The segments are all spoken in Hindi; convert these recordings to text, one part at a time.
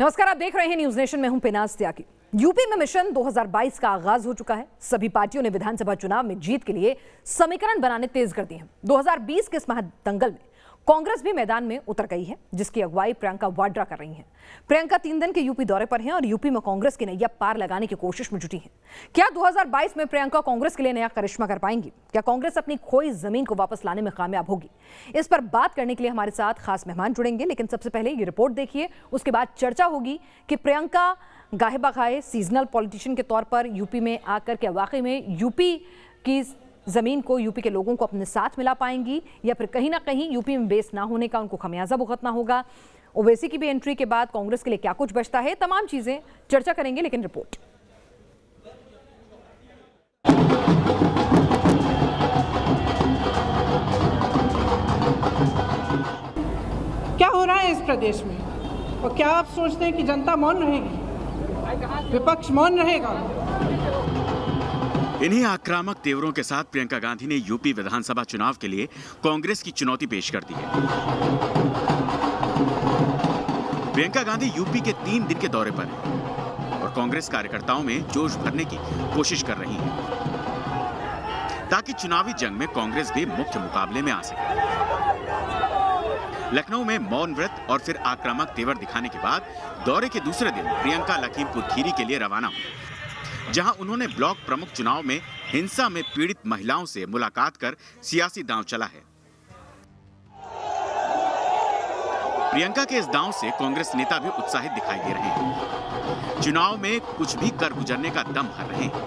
नमस्कार, आप देख रहे हैं न्यूज नेशन में हूं पिनाज त्यागी। यूपी में मिशन 2022 का आगाज हो चुका है। सभी पार्टियों ने विधानसभा चुनाव में जीत के लिए समीकरण बनाने तेज कर दिए हैं। 2020 के इस महादंगल में कांग्रेस भी मैदान में उतर गई है, जिसकी अगुवाई प्रियंका वाड्रा कर रही हैं। प्रियंका 3 दिन के यूपी दौरे पर हैं और यूपी में कांग्रेस की नैया पार लगाने की कोशिश में जुटी हैं। क्या 2022 में प्रियंका कांग्रेस के लिए नया करिश्मा कर पाएंगी? क्या कांग्रेस अपनी खोई जमीन को वापस लाने में कामयाब होगी? इस पर बात करने के लिए हमारे साथ खास मेहमान जुड़ेंगे, लेकिन सबसे पहले ये रिपोर्ट देखिए, उसके बाद चर्चा होगी कि प्रियंका गाहे बगाहे सीजनल पॉलिटिशियन के तौर पर यूपी में आकर के वाकई में यूपी की जमीन को, यूपी के लोगों को अपने साथ मिला पाएंगी, या फिर कहीं ना कहीं यूपी में बेस ना होने का उनको खमियाजा भुगतना होगा। ओवैसी की भी एंट्री के बाद कांग्रेस के लिए क्या कुछ बचता है, तमाम चीजें चर्चा करेंगे। लेकिन रिपोर्ट क्या हो रहा है इस प्रदेश में, और क्या आप सोचते हैं कि जनता मौन रहेगी, विपक्ष मौन रहेगा? इन्हीं आक्रामक तेवरों के साथ प्रियंका गांधी ने यूपी विधानसभा चुनाव के लिए कांग्रेस की चुनौती पेश कर दी है। प्रियंका गांधी यूपी के 3 दिन के दौरे पर हैं और कांग्रेस कार्यकर्ताओं में जोश भरने की कोशिश कर रही हैं, ताकि चुनावी जंग में कांग्रेस भी मुख्य मुकाबले में आ सके। लखनऊ में मौन व्रत और फिर आक्रामक तेवर दिखाने के बाद दौरे के दूसरे दिन प्रियंका लखीमपुर खीरी के लिए रवाना हुई, जहां उन्होंने ब्लॉक प्रमुख चुनाव में हिंसा में पीड़ित महिलाओं से मुलाकात कर सियासी दांव चला है। प्रियंका के इस दांव से कांग्रेस नेता भी उत्साहित दिखाई दे रहे हैं। चुनाव में कुछ भी कर गुजरने का दम भर रहे हैं।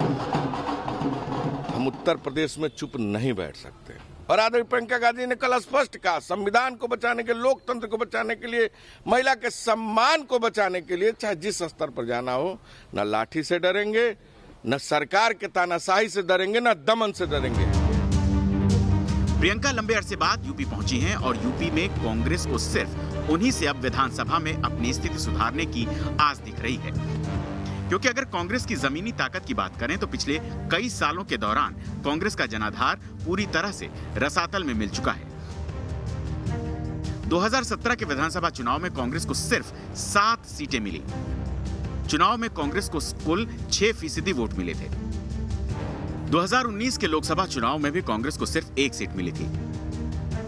हम उत्तर प्रदेश में चुप नहीं बैठ सकते, और आदरणीय प्रियंका गांधी ने कल स्पष्ट कहा, संविधान को बचाने के, लोकतंत्र को बचाने के लिए, महिला के सम्मान को बचाने के लिए चाहे जिस स्तर पर जाना हो, न लाठी से डरेंगे, न सरकार के तानाशाही से डरेंगे, न दमन से डरेंगे। प्रियंका लंबे अरसे बाद यूपी पहुंची हैं और यूपी में कांग्रेस को सिर्फ उन्हीं से अब विधानसभा में अपनी स्थिति सुधारने की आस दिख रही है, क्योंकि अगर कांग्रेस की जमीनी ताकत की बात करें तो पिछले कई सालों के दौरान कांग्रेस का जनाधार पूरी तरह से रसातल में मिल चुका है। 2017 के विधानसभा चुनाव में कांग्रेस को सिर्फ 7 सीटें मिली। चुनाव में कांग्रेस को कुल 6% वोट मिले थे। 2019 के लोकसभा चुनाव में भी कांग्रेस को सिर्फ 1 सीट मिली थी।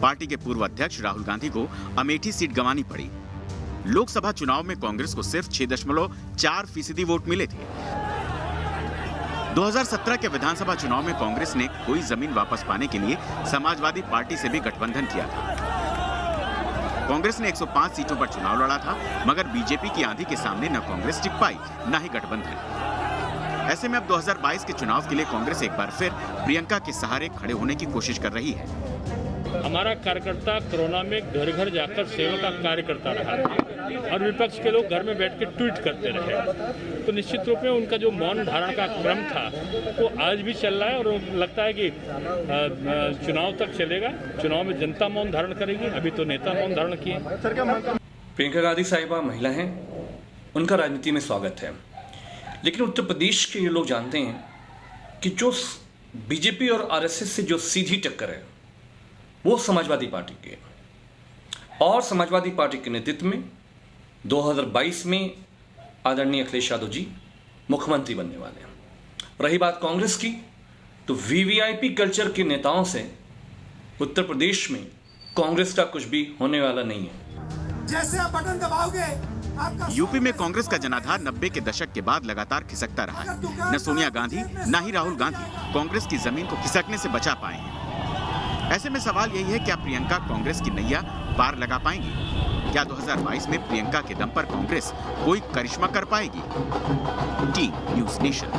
पार्टी के पूर्व अध्यक्ष राहुल गांधी को अमेठी सीट गंवानी पड़ी। लोकसभा चुनाव में कांग्रेस को सिर्फ 6.4% वोट मिले थे। 2017 के विधानसभा चुनाव में कांग्रेस ने कोई जमीन वापस पाने के लिए समाजवादी पार्टी से भी गठबंधन किया था। कांग्रेस ने 105 सीटों पर चुनाव लड़ा था, मगर बीजेपी की आंधी के सामने न कांग्रेस टिक पाई, न ही गठबंधन। ऐसे में अब 2022 के चुनाव के लिए कांग्रेस एक बार फिर प्रियंका के सहारे खड़े होने की कोशिश कर रही है। हमारा कार्यकर्ता कोरोना में घर घर जाकर सेवा का कार्य करता रहा और विपक्ष के लोग घर में बैठ के ट्वीट करते रहे, तो निश्चित रूप में उनका जो मौन धारण का क्रम था वो आज भी चल रहा है, और लगता है कि चुनाव तक चलेगा। चुनाव में जनता मौन धारण करेगी, अभी तो नेता मौन धारण किए। प्रियंका गांधी साहिबा महिला हैं, उनका राजनीति में स्वागत है, लेकिन उत्तर प्रदेश के ये लोग जानते हैं कि जो बीजेपी और आरएसएस से जो सीधी टक्कर है वो समाजवादी पार्टी की है, और समाजवादी पार्टी के नेतृत्व में 2022 में आदरणीय अखिलेश यादव जी मुख्यमंत्री बनने वाले हैं। रही बात कांग्रेस की, तो वीवीआईपी कल्चर के नेताओं से उत्तर प्रदेश में कांग्रेस का कुछ भी होने वाला नहीं है। जैसे आप बटन दबाओगे, यूपी में कांग्रेस का जनाधार 90 के दशक के बाद लगातार खिसकता रहा है। न सोनिया गांधी न ही राहुल गांधी कांग्रेस की जमीन को खिसकने से बचा पाए हैं। ऐसे में सवाल यही है, क्या प्रियंका कांग्रेस की नैया पार लगा पाएंगी? क्या 2022 में प्रियंका के दम पर कांग्रेस कोई करिश्मा कर पाएगी? Team news nation.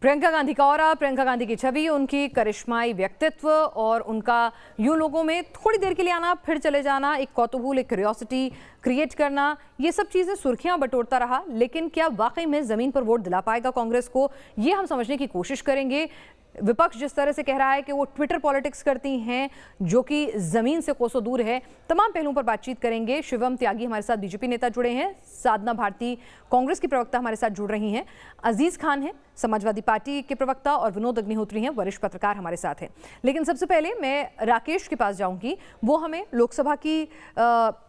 Priyanka Gandhi का ऑरा, प्रियंका गांधी की छवि, उनकी करिश्माई व्यक्तित्व और उनका यूं लोगों में थोड़ी देर के लिए आना फिर चले जाना, एक कौतूहल, एक क्यूरियोसिटी क्रिएट करना, ये सब चीज़ें सुर्खियां बटोरता रहा। लेकिन क्या वाकई में ज़मीन पर वोट दिला पाएगा कांग्रेस को, ये हम समझने की कोशिश करेंगे। विपक्ष जिस तरह से कह रहा है कि वो ट्विटर पॉलिटिक्स करती हैं जो कि जमीन से कोसों दूर है, तमाम पहलुओं पर बातचीत करेंगे। शिवम त्यागी हमारे साथ बीजेपी नेता जुड़े हैं, साधना भारती कांग्रेस की प्रवक्ता हमारे साथ जुड़ रही हैं, अजीज खान है समाजवादी पार्टी के प्रवक्ता और विनोद अग्निहोत्री हैं वरिष्ठ पत्रकार हमारे साथ हैं। लेकिन सबसे पहले मैं राकेश के पास जाऊंगी, वो हमें लोकसभा की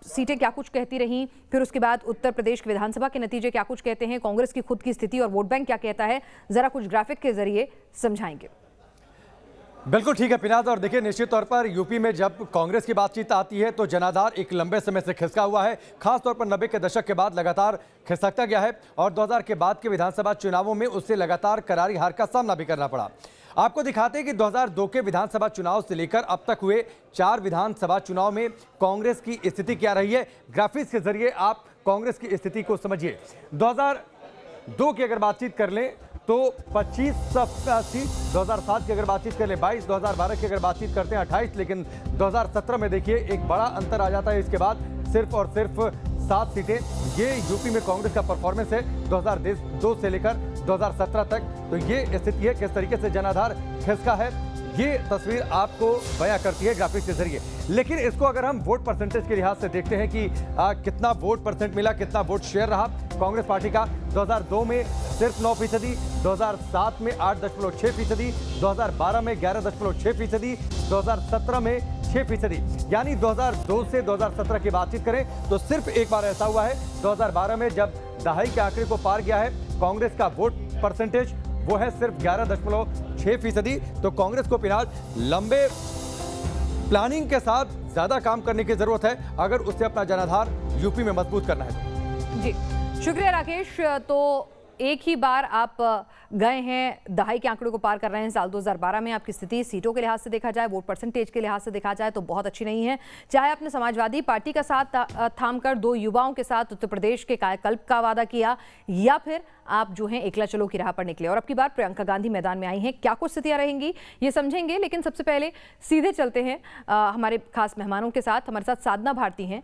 सीटें क्या कुछ कहती रहीं, फिर उसके बाद उत्तर प्रदेश के विधानसभा के नतीजे क्या कुछ कहते हैं, कांग्रेस की खुद की स्थिति और वोट बैंक क्या कहता है, जरा कुछ ग्राफिक के जरिए समझाएंगे। बिल्कुल ठीक है पिनाज। और देखिए, निश्चित तौर पर यूपी में जब कांग्रेस की बातचीत आती है तो जनाधार एक लंबे समय से खिसका हुआ है, खासतौर पर 90 के दशक के बाद लगातार खिसकता गया है और 2000 के बाद के विधानसभा चुनावों में उससे लगातार करारी हार का सामना भी करना पड़ा। आपको दिखाते हैं कि 2002 के विधानसभा चुनाव से लेकर अब तक हुए 4 विधानसभा चुनाव में कांग्रेस की स्थिति क्या रही है। ग्राफिक्स के जरिए आप कांग्रेस की स्थिति को समझिए। 2002 की अगर बातचीत कर लें तो 25 सीट, 2007 की अगर बातचीत कर ले 22, 2012 की अगर बातचीत करते हैं 28, लेकिन 2017 में देखिए एक बड़ा अंतर आ जाता है। इसके बाद सिर्फ और सिर्फ 7 सीटें। ये यूपी में कांग्रेस का परफॉर्मेंस है 2002 से लेकर 2017 तक। तो ये स्थिति है, किस तरीके से जनाधार खिसका है, ये तस्वीर आपको बयां करती है ग्राफिक्स के जरिए। लेकिन इसको अगर हम वोट परसेंटेज के लिहाज से देखते हैं कि कितना वोट परसेंट मिला, कितना वोट शेयर रहा कांग्रेस पार्टी का, 2002 में सिर्फ 9%, 2007 में 8.6%, 2012 में 11.6%, 2017 में 6%। यानी 2002 से 2017 की बातचीत करें तो सिर्फ एक बार ऐसा हुआ है 2012 में जब दहाई के आंकड़े को पार गया है कांग्रेस का वोट परसेंटेज, वो है सिर्फ 11.6%। तो कांग्रेस को फिलहाल लंबे प्लानिंग के साथ ज्यादा काम करने की जरूरत है अगर उसे अपना जनाधार यूपी में मजबूत करना है। जी शुक्रिया राकेश। तो एक ही बार आप गए हैं, दहाई के आंकड़ों को पार कर रहे हैं साल 2012 में। आपकी स्थिति सीटों के लिहाज से देखा जाए, वोट परसेंटेज के लिहाज से देखा जाए तो बहुत अच्छी नहीं है। चाहे आपने समाजवादी पार्टी का साथ थामकर 2 युवाओं के साथ उत्तर प्रदेश के कायाकल्प का वादा किया, या फिर आप जो हैं एकला चलो की राह पर निकले। और अब की बार प्रियंका गांधी मैदान में आई हैं, क्या कुछ स्थितियां रहेंगी ये समझेंगे। लेकिन सबसे पहले सीधे चलते हैं हमारे खास मेहमानों के साथ। हमारे साथ साधना भारती हैं,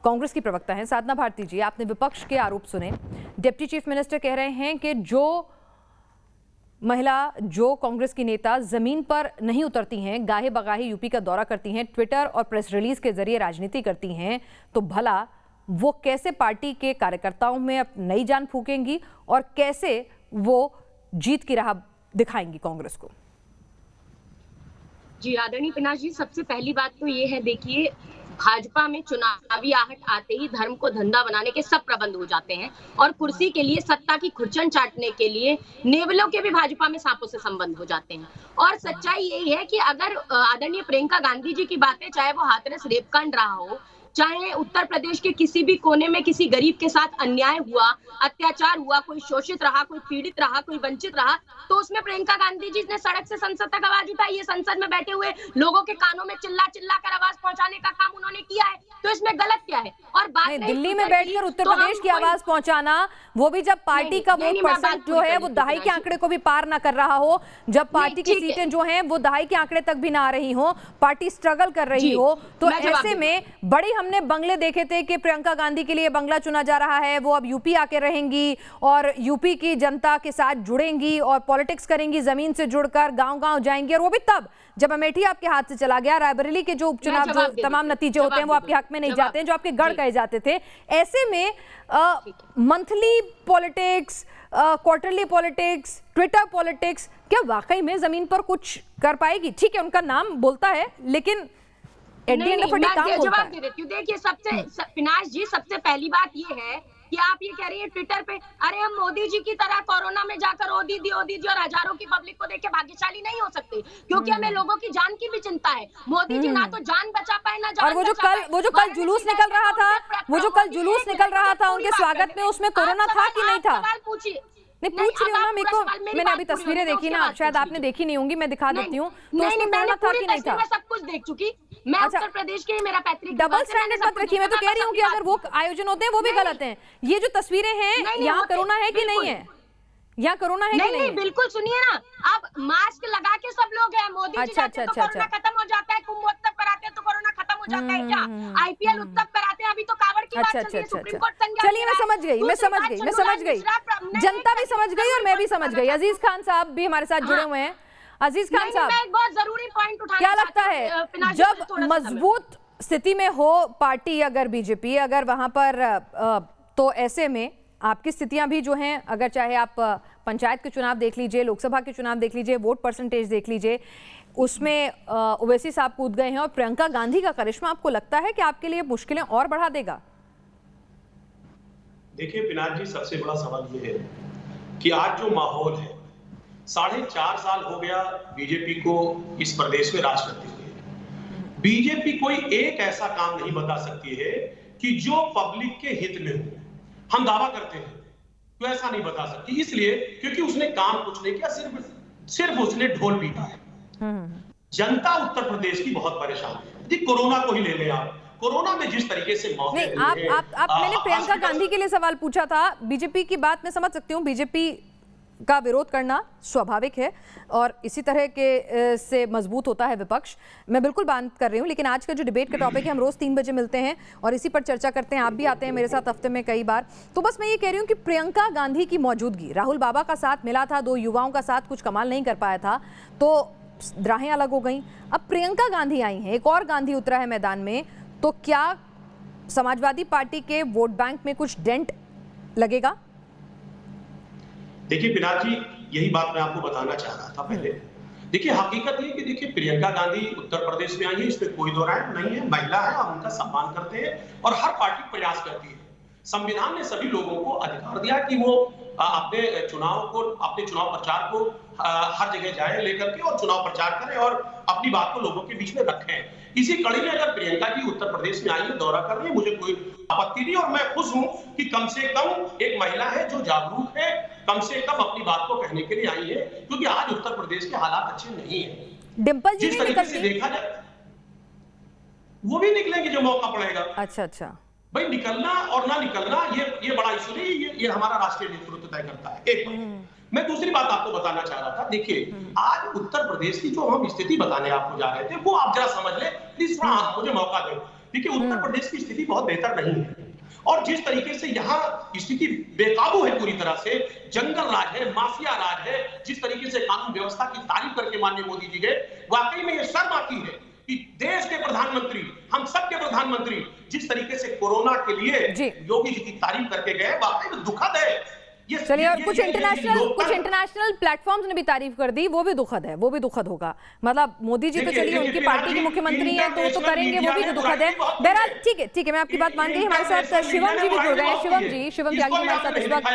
कांग्रेस की प्रवक्ता हैं। साधना भारती जी, आपने विपक्ष के आरोप सुने। डिप्टी चीफ मिनिस्टर कह रहे हैं कि जो महिला, जो कांग्रेस की नेता जमीन पर नहीं उतरती हैं, गाहे बगाहे यूपी का दौरा करती हैं, ट्विटर और प्रेस रिलीज के जरिए राजनीति करती हैं, तो भला वो कैसे पार्टी के कार्यकर्ताओं में अब नई जान फूकेंगी और कैसे वो जीत की राह दिखाएंगी कांग्रेस को? जी आदरणीय पिनाश जी, सबसे पहली बात तो ये है, देखिए भाजपा में चुनावी आहट आते ही धर्म को धंधा बनाने के सब प्रबंध हो जाते हैं और कुर्सी के लिए, सत्ता की खुरचन चाटने के लिए नेवलों के भी भाजपा में सांपों से संबंध हो जाते हैं। और सच्चाई यही है कि अगर आदरणीय प्रियंका गांधी जी की बातें, चाहे वो हाथरस रेपकांड रहा हो, चाहे उत्तर प्रदेश के किसी भी कोने में किसी गरीब के साथ अन्याय हुआ, अत्याचार हुआ, कोई शोषित रहा, कोई पीड़ित रहा, कोई वंचित रहा, तो उसमें प्रियंका गांधी जी ने सड़क से संसद तक आवाज उठाई है। संसद में बैठे हुए लोगों के कानों में चिल्ला चिल्ला कर आवाज पहुंचाने का काम उन्होंने किया है, तो इसमें गलत क्या है? और बात दिल्ली में बैठकर उत्तर प्रदेश की आवाज पहुंचाना, वो भी जब पार्टी का वोट परसेंट जो है वो दहाई के आंकड़े को भी पार ना कर रहा हो, जब पार्टी की सीटें जो हैं वो दहाई के आंकड़े तक भी ना आ रही हो, पार्टी स्ट्रगल कर रही हो, तो ऐसे में बड़ी हमने बंगले देखे थे कि प्रियंका गांधी के लिए बंगला चुना जा रहा है, वो अब यूपी आके रहेंगी और यूपी की जनता के साथ जुड़ेंगी और पॉलिटिक्स करेंगी, जमीन से जुड़कर गांव-गांव जाएंगी। और वो भी तब जब अमेठी आपके हाथ से चला गया, रायबरेली के जो उपचुनाव, जो तमाम नतीजे होते हैं वो आपके हक में नहीं जाते हैं, जो आपके गढ़ कहे जाते थे। ऐसे में monthly politics, quarterly politics, Twitter politics क्या वाकई में जमीन पर कुछ कर पाएगी? ठीक है, उनका नाम बोलता है, लेकिन जवाब दे देती हूँ। देखिए, सबसे पिनाश जी, सबसे पहली बात ये है कि आप ये कह रही है ट्विटर पे, अरे हम मोदी जी की तरह कोरोना में जाकर ओ दीदी और हजारों की पब्लिक को देख के भाग्यशाली नहीं हो सकते, क्योंकि हमें लोगों की जान की भी चिंता है। मोदी जी ना तो जान बचा पाए ना जान, और वो जो कल जुलूस निकल रहा था, उनके स्वागत में, उसमें कोरोना था कि नहीं था? सवाल पूछिए। नहीं, पूछ रही हूँ ना, मेरे को, मैंने अभी तस्वीरें देखी ना, शायद आपने देखी नहीं होंगी, मैं दिखा देती हूँ। तो उसमें कोरोना था कि नहीं था? मैं सब कुछ देख चुकी। मैं उत्तर प्रदेश के, मेरा पैतृक, डबल स्टैंडर्ड मत रखिए। मैं तो कह रही हूँ कि अगर वो आयोजन होते हैं वो भी गलत हैं। ये जो तस्वीरें हैं, यहाँ कोरोना है कि नहीं है? यहाँ कोरोना है कि नहीं? बिल्कुल, सुनिए ना, अब मास्क लगा के सब लोग हैं। मोदी जी जाते हैं तो कोरोना खत्म हो जाता है, कुंभ उत्सव कराते हैं तो कोरोना खत्म हो जाता है क्या? आईपीएल उत्सव कराते हैं, अभी तो कावड़ की बात चल रही है, सुप्रीम कोर्ट संज्ञान। चलिए, मैं समझ गई, जनता भी समझ गई और मैं भी समझ गई। अजीज खान साहब भी हमारे साथ जुड़े हुए हैं। अजीज खान साहब, मैं एक बहुत जरूरी पॉइंट उठाना क्या लगता चाहती हूँ, है पिनाकी जब मुझे थोड़ा सा समय। मजबूत स्थिति में हो पार्टी, अगर बीजेपी, अगर वहां पर तो ऐसे में आपकी स्थितियां भी जो हैं, अगर चाहे आप पंचायत के चुनाव देख लीजिए, लोकसभा के चुनाव देख लीजिए, वोट परसेंटेज देख लीजिए, उसमें ओवैसी साहब कूद गए हैं और प्रियंका गांधी का करिश्मा आपको लगता है कि आपके लिए मुश्किलें और बढ़ा देगा? देखिए पिनाक जी, सबसे बड़ा सवाल ये है कि आज जो माहौल है, 4.5 साल हो गया बीजेपी को इस प्रदेश में राज करते हुए। बीजेपी कोई एक ऐसा काम नहीं बता सकती है कि जो पब्लिक के हित में हो। हम दावा करते हैं तो ऐसा नहीं बता सकती, इसलिए क्योंकि उसने काम कुछ नहीं किया, सिर्फ उसने ढोल पीटा है। जनता उत्तर प्रदेश की बहुत परेशान है। कोरोना को ही ले लें आप, कोरोना में जिस तरीके से मौतें नहीं, मैंने प्रियंका गांधी के लिए सवाल पूछा था। बीजेपी की बात मैं समझ सकती हूँ, बीजेपी का विरोध करना स्वाभाविक है और इसी तरह के से मजबूत होता है विपक्ष। मैं बिल्कुल बात कर रही हूँ, लेकिन आज का जो डिबेट का टॉपिक है, हम रोज 3 बजे मिलते हैं और इसी पर चर्चा करते हैं। आप भी आते हैं मेरे साथ हफ्ते में कई बार। तो बस मैं ये कह रही हूँ कि प्रियंका गांधी की मौजूदगी, राहुल बाबा का साथ मिला था, 2 युवाओं का साथ कुछ कमाल नहीं कर पाया था, तो राहें अलग हो गई। अब प्रियंका गांधी आई हैं, एक और गांधी उतरा है मैदान में, तो क्या समाजवादी पार्टी के वोट बैंक में कुछ डेंट लगेगा? देखिए पिनाक जी, यही बात मैं आपको बताना चाह रहा था पहले। देखिए हकीकत ये कि देखिए प्रियंका गांधी उत्तर प्रदेश में आई है, इसमें कोई दो राय नहीं है। महिला है, हम उनका सम्मान करते हैं और हर पार्टी प्रयास करती है। संविधान ने सभी लोगों को अधिकार दिया कि वो अपने चुनाव प्रचार को हर जगह जाए लेकर के और चुनाव प्रचार करें और अपनी बात को लोगों के बीच में रखें। इसी कड़ी में अगर प्रियंका जी उत्तर प्रदेश में आई है, दौरा कर रही है, मुझे कोई आपत्ति नहीं और मैं खुश हूं कि कम से कम एक महिला है जो जागरूक है, कम से कम अपनी बात को कहने के लिए आई है, क्योंकि आज उत्तर प्रदेश के हालात अच्छे नहीं है। डिंपल जी जिस तरीके से देखा जाए वो भी निकलेंगे जो मौका पड़ेगा। अच्छा भाई, निकलना और ना निकलना ये बड़ा इशू नहीं, ये हमारा राष्ट्रीय नेतृत्व तय करता है। एक मैं दूसरी बात आपको बताना चाह रहा था। देखिए आज उत्तर प्रदेश की जो हम स्थिति बताने आपको जा रहे थे, वो आप जरा समझ ले प्लीज, मुझे मौका दें। देखिए उत्तर प्रदेश की स्थिति बहुत बेहतर नहीं है और जिस तरीके से यहाँ स्थिति बेकाबू है, पूरी तरह से जंगल राज है, माफिया राज है, जिस तरीके से कानून व्यवस्था की तारीफ करके माननीय मोदी जी गए, वाकई में ये शर्म आती है कि देश के प्रधानमंत्री, हम सबके प्रधानमंत्री जिस तरीके से कोरोना के लिए योगी जी की तारीफ करके गए, वाकई में दुखद है। चलिए, और कुछ इंटरनेशनल प्लेटफॉर्म्स ने भी तारीफ कर दी, वो भी दुखद है, वो भी दुखद होगा। मतलब मोदी जी तो चलिए उनकी पार्टी के मुख्यमंत्री हैं तो करेंगे, वो भी तो दुखद है। बहरहाल ठीक है, मैं आपकी बात मान गई। हमारे साथ शिवम जी भी जुड़ रहे हैं। शिवम त्यागी हमारे साथ इस वक्त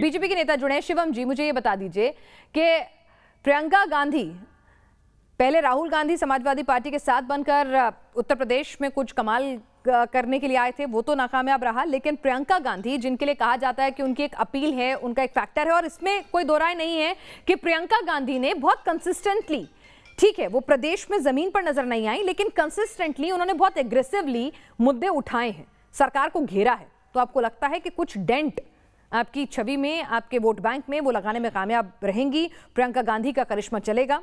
बीजेपी के नेता जुड़े हैं। शिवम जी, मुझे ये बता दीजिए कि प्रियंका गांधी पहले राहुल गांधी समाजवादी पार्टी के साथ बनकर उत्तर प्रदेश में कुछ कमाल करने के लिए आए थे, वो तो नाकामयाब रहा, लेकिन प्रियंका गांधी, जिनके लिए कहा जाता है कि उनकी एक अपील है, उनका एक फैक्टर है, और इसमें कोई दो राय नहीं है कि प्रियंका गांधी ने बहुत कंसिस्टेंटली, ठीक है वो प्रदेश में जमीन पर नजर नहीं आई, लेकिन कंसिस्टेंटली उन्होंने बहुत एग्रेसिवली मुद्दे उठाए हैं, सरकार को घेरा है। तो आपको लगता है कि कुछ डेंट आपकी छवि में, आपके वोट बैंक में वो लगाने में कामयाब रहेंगी? प्रियंका गांधी का करिश्मा चलेगा?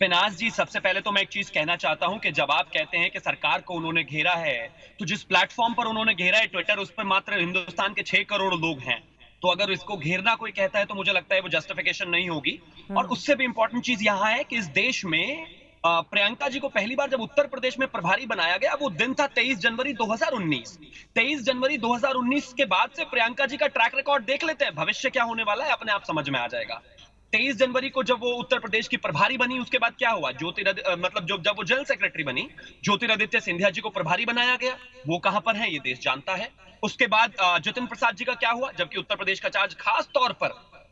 पिनाज जी, सबसे पहले तो मैं एक चीज कहना चाहता हूं कि जब आप कहते हैं कि सरकार को उन्होंने घेरा है, तो जिस प्लेटफॉर्म पर उन्होंने घेरा है ट्विटर, उस पर मात्र हिंदुस्तान के 6 करोड़ लोग हैं। तो अगर इसको घेरना कोई कहता है तो मुझे लगता है वो जस्टिफिकेशन नहीं होगी। और उससे भी इंपॉर्टेंट चीज यहाँ है कि इस देश में प्रियंका जी को पहली बार जब उत्तर प्रदेश में प्रभारी बनाया गया, वो दिन था 23 जनवरी 2019। 23 जनवरी 2019 के बाद से प्रियंका जी का ट्रैक रिकॉर्ड देख लेते हैं, भविष्य क्या होने वाला है अपने आप समझ में आ जाएगा। 23 जनवरी को जब वो उत्तर प्रदेश की प्रभारी बनी, उसके बाद क्या हुआ? जब वो जनरल सेक्रेटरी बनी, ज्योतिरादित्य सिंधिया जी को प्रभारी बनाया गया। वो कहां पर है ये देश जानता है। उसके बाद जितिन प्रसाद जी का क्या हुआ? जबकि उत्तर प्रदेश का चार्ज खास तौर पर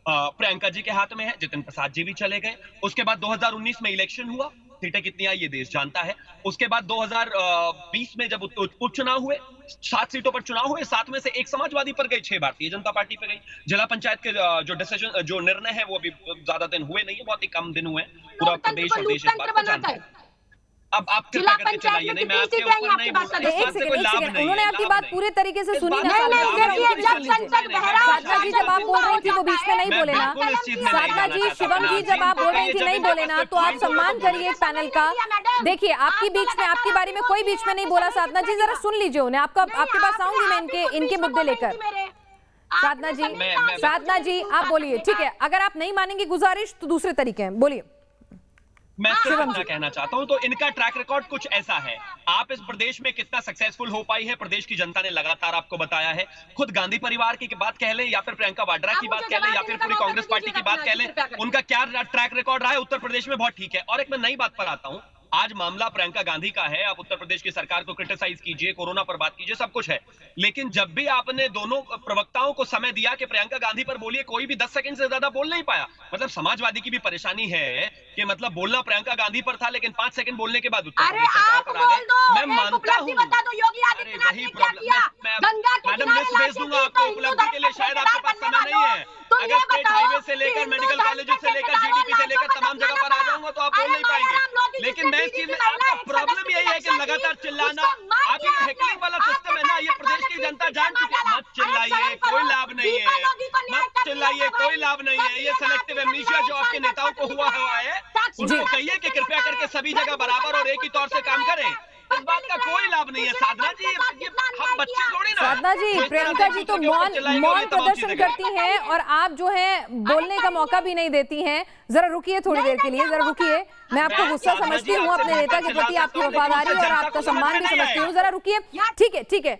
प्रियंका जी के हाथ में है, जितिन प्रसाद जी भी चले गए। उसके बाद 2019 में इलेक्शन हुआ, सीटें कितनी आई ये देश जानता है। उसके बाद 2020 में जब उपचुनाव हुए, 7 सीटों पर चुनाव हुए, 7 में से 1 समाजवादी पर गई, 6 भारतीय जनता पार्टी पर गई। जिला पंचायत के जो निर्णय है वो अभी ज्यादा दिन हुए नहीं है, बहुत ही कम दिन हुए हैं। पूरा प्रदेश और देश इस बात को जानता है। अब आप कृपया करके चलाइए, नहीं मैं आपके ऊपर नहीं बोल रहा, इस बात से कोई लाभ नहीं। उन्होंने आपकी बात पूरी तरीके से सुनी ना। साधना जी जब आप बोल रही थी तो बीच में नहीं बोले ना। साधना जी, शिवम जी जब आप बोल रही थी नहीं बोले ना, तो आप सम्मान करिए पैनल का। देखिए आपकी बीच में, आपके बारे में कोई बीच में नहीं बोला। साधना जी जरा सुन लीजिए उन्हें, आपके पास आऊंगी मैं इनके मुद्दे लेकर। साधना जी आप बोलिए। ठीक है, अगर आप नहीं मानेंगे गुजारिश तो दूसरे तरीके हैं, बोलिए। मैं सिर्फ इतना कहना चाहता हूं, तो इनका ट्रैक रिकॉर्ड कुछ ऐसा है। आप इस प्रदेश में कितना सक्सेसफुल हो पाई है, प्रदेश की जनता ने लगातार आपको बताया है। खुद गांधी परिवार की बात कह लें या फिर प्रियंका वाड्रा की बात कह लें या फिर पूरी कांग्रेस पार्टी की बात कह लें, उनका क्या ट्रैक रिकॉर्ड रहा है उत्तर प्रदेश में, बहुत ठीक है। और एक मैं नई बात पर आता हूं, आज मामला प्रियंका गांधी का है, आप उत्तर प्रदेश की सरकार को क्रिटिसाइज कीजिए, कोरोना पर बात कीजिए, सब कुछ है, लेकिन जब भी आपने दोनों प्रवक्ताओं को समय दिया कि प्रियंका गांधी पर बोलिए, कोई भी 10 सेकंड से ज्यादा बोल नहीं पाया। मतलब समाजवादी की भी परेशानी है कि मतलब बोलना प्रियंका गांधी पर था, लेकिन 5 सेकंड बोलने के बाद उत्तर प्रदेश सरकार पर आ गए। मैं मानता हूं, अरे वही प्रॉब्लम, मैडम लिस्ट भेज दूंगा आपको उपलब्धि के लिए, शायद आपके पास समय नहीं है। अगर स्टेट हाईवे से लेकर मेडिकल कॉलेज से लेकर जीडीपी से लेकर तमाम जगह पर आ जाऊंगा तो आप बोल नहीं पाएंगे। लेकिन मैं इस चीज में, आपका प्रॉब्लम यही है कि लगातार चिल्लाना, आप ये हैकलिंग वाला सिस्टम है ना, ये प्रदेश की जनता जान चुकी है। मत चिल्लाइए, कोई लाभ नहीं है, मत चिल्लाइए, कोई लाभ नहीं है। ये सेलेक्टिव एमनीशिया जो आपके नेताओं को हुआ है, उनको कहिए कि कृपया करके सभी जगह बराबर और एक ही तौर से काम करें। इस बात का कोई लाभ नहीं है। साधना जी, ये हम बच्चे थोड़ी ना। साधना जी, प्रियंका जी तो मौन प्रदर्शन करती हैं और आप जो है बोलने का मौका भी नहीं देती हैं। जरा रुकिए थोड़ी देर के लिए, जरा रुकिए। मैं आपको गुस्सा समझती हूँ, अपने नेता के प्रति आपकी वफादारी और आपका सम्मान भी समझती हूँ। जरा रुकिए, ठीक है।